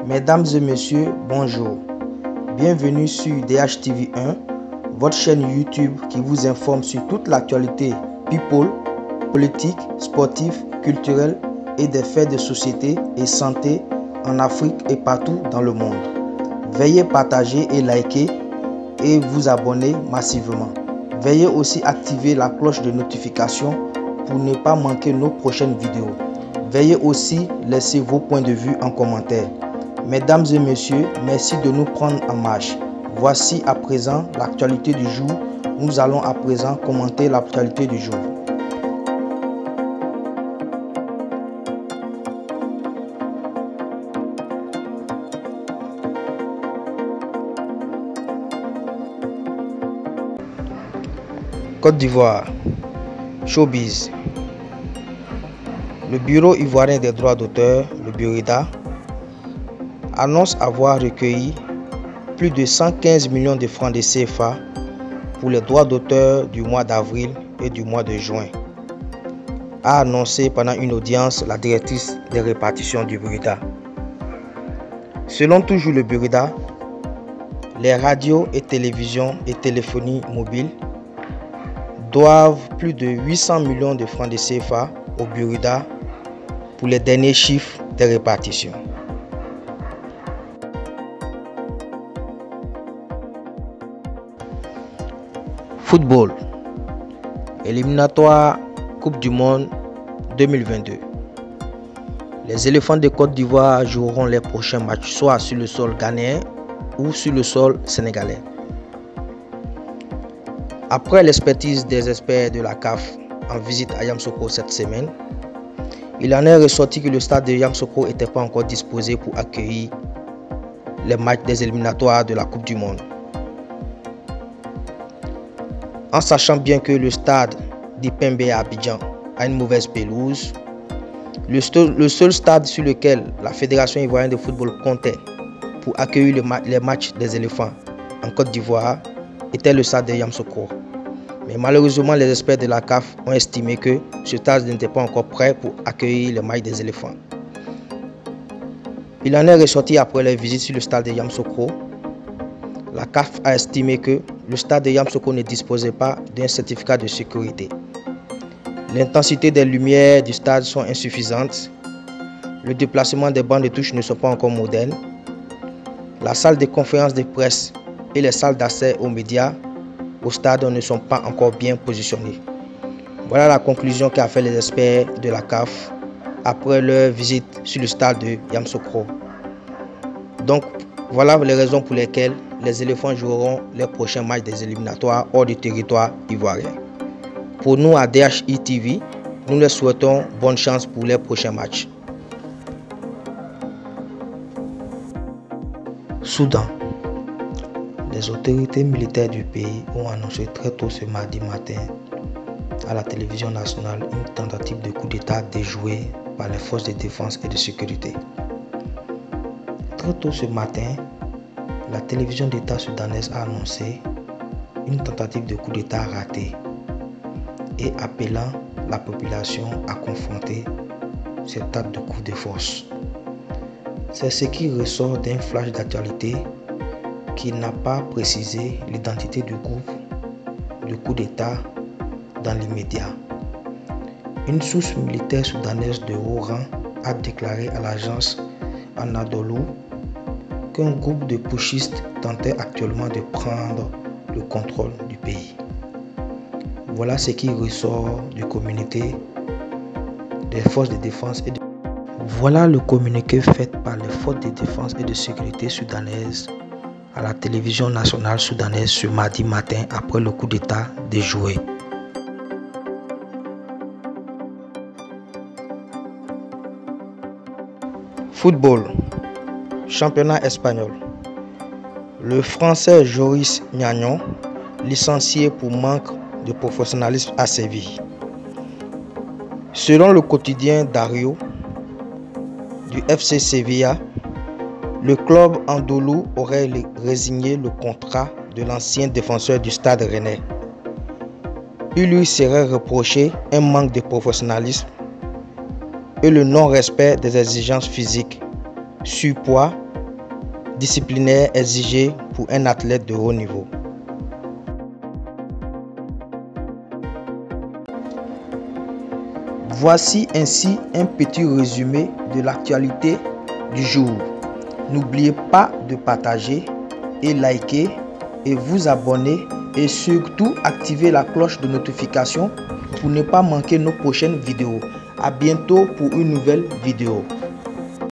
Mesdames et messieurs, bonjour. Bienvenue sur DHTV1, votre chaîne YouTube qui vous informe sur toute l'actualité people, politique, sportive, culturelle et des faits de société et santé en Afrique et partout dans le monde. Veuillez partager et liker et vous abonner massivement. Veuillez aussi activer la cloche de notification pour ne pas manquer nos prochaines vidéos. Veuillez aussi laisser vos points de vue en commentaire. Mesdames et messieurs, merci de nous prendre en marche. Voici à présent l'actualité du jour. Nous allons à présent commenter l'actualité du jour. Côte d'Ivoire, showbiz. Le Bureau ivoirien des droits d'auteur, le BIRDA, annonce avoir recueilli plus de 115 millions de francs de CFA pour les droits d'auteur du mois d'avril et du mois de juin, a annoncé pendant une audience la directrice des répartitions du BIRDA. Selon toujours le BIRDA, les radios et télévisions et téléphonie mobile doivent plus de 800 millions de francs de CFA au BIRDA pour les derniers chiffres des répartitions. Football. Éliminatoire Coupe du Monde 2022. Les éléphants de Côte d'Ivoire joueront les prochains matchs soit sur le sol ghanéen ou sur le sol sénégalais. Après l'expertise des experts de la CAF en visite à Yamoussoukro cette semaine, il en est ressorti que le stade de Yamoussoukro n'était pas encore disposé pour accueillir les matchs des éliminatoires de la Coupe du Monde. En sachant bien que le stade d'Ipembe à Abidjan a une mauvaise pelouse, le seul stade sur lequel la Fédération ivoirienne de football comptait pour accueillir les matchs des éléphants en Côte d'Ivoire était le stade de Yamoussoukro. Mais malheureusement, les experts de la CAF ont estimé que ce stade n'était pas encore prêt pour accueillir les matchs des éléphants. Il en est ressorti après les visites sur le stade de Yamoussoukro. La CAF a estimé que le stade de Yamoussoukro ne disposait pas d'un certificat de sécurité. L'intensité des lumières du stade sont insuffisantes. Le déplacement des bancs de touche ne sont pas encore modernes. La salle de conférence de presse et les salles d'accès aux médias au stade ne sont pas encore bien positionnées. Voilà la conclusion qu'a fait les experts de la CAF après leur visite sur le stade de Yamoussoukro. Donc voilà les raisons pour lesquelles les éléphants joueront les prochains matchs des éliminatoires hors du territoire ivoirien. Pour nous à DHTV, nous leur souhaitons bonne chance pour les prochains matchs. Soudan. Les autorités militaires du pays ont annoncé très tôt ce mardi matin à la télévision nationale une tentative de coup d'État déjouée par les forces de défense et de sécurité. Très tôt ce matin, la télévision d'État soudanaise a annoncé une tentative de coup d'État ratée et appelant la population à confronter cet acte de coup de force. C'est ce qui ressort d'un flash d'actualité qui n'a pas précisé l'identité du groupe de coup d'État dans l'immédiat. Une source militaire soudanaise de haut rang a déclaré à l'agence Anadolu qu'un groupe de putschistes tentait actuellement de prendre le contrôle du pays. Voilà ce qui ressort du communiqué des forces de défense et de... Voilà le communiqué fait par les forces de défense et de sécurité soudanaises à la télévision nationale soudanaise ce mardi matin après le coup d'État déjoué. Football. Championnat espagnol. Le Français Joris Gnagnon, licencié pour manque de professionnalisme à Séville. Selon le quotidien Dario du FC Sevilla, le club andalou aurait résigné le contrat de l'ancien défenseur du Stade Rennais. Il lui serait reproché un manque de professionnalisme et le non-respect des exigences physiques, surpoids disciplinaire exigé pour un athlète de haut niveau. Voici ainsi un petit résumé de l'actualité du jour. N'oubliez pas de partager et liker et vous abonner et surtout activer la cloche de notification pour ne pas manquer nos prochaines vidéos. À bientôt pour une nouvelle vidéo.